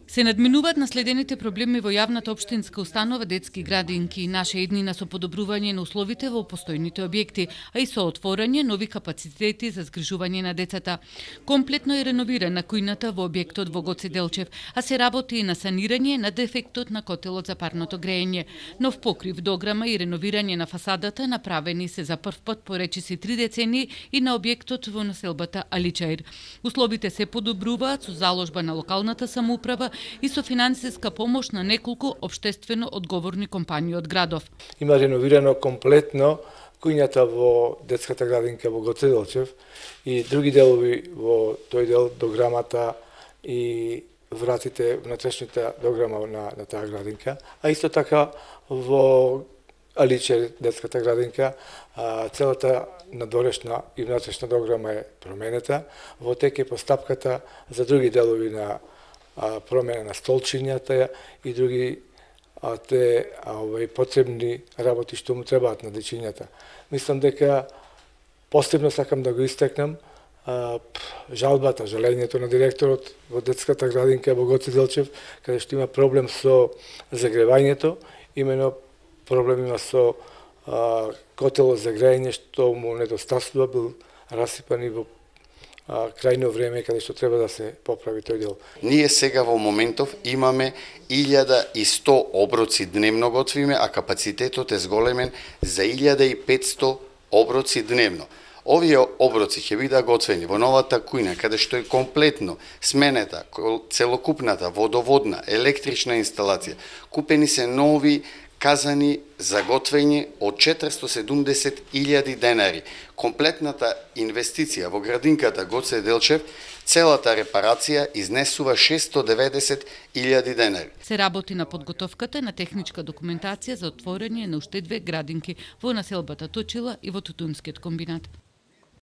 Се надминуваат наследените проблеми во јавната општинска установа детски градинки, наша еднина со подобрување на условите во постојните објекти, а и со отворање нови капацитети за згрижување на децата. Комплетно е реновирана кујната во објектот во Гоце Делчев, а се работи и на санирање на дефектот на котелот за парното грејење. Нов покрив, дограма и реновирање на фасадата направени се за прв пат по речиси 3 децении и на објектот во населбата Аличаир. Условите се подобруваат со заложба на локалната самоуправа и со финансиска помош на неколку општествено одговорни компании од градов. Има реновирано комплетно кујната во детската градинка во Гоце Делчев и други делови во тој дел, дограмата и вратите, внатрешната дограма на таа градинка, а исто така во Аличаир детската градинка, целата надворешна и внатрешна дограма е променета, во тек е постапката за други делови на промена на столчињата и други потребни работи што му требаат на дечињата. Мислам дека посебно сакам да го истекнам жалбата, жалењето на директорот во детската градинка во Гоце Делчев, каде што има проблем со загревањето, имено проблем има со котелот за грејење што му недостасува, бил расипан и во крајно време каде што треба да се поправи тој дел. Ние сега во моментов имаме 1100 оброци дневно готвиме, а капацитетот е зголемен за 1500 оброци дневно. Овие оброци ќе бидат готвени во новата кујна, каде што е комплетно сменета, целокупната водоводна, електрична инсталација. Купени се нови казани за готвење од 470.000 денари. Комплетната инвестиција во градинката Гоце Делчев, целата репарација изнесува 690.000 денари. Се работи на подготовката на техничка документација за отворање на уште 2 градинки во населбата Точила и во Тутунскиот комбинат.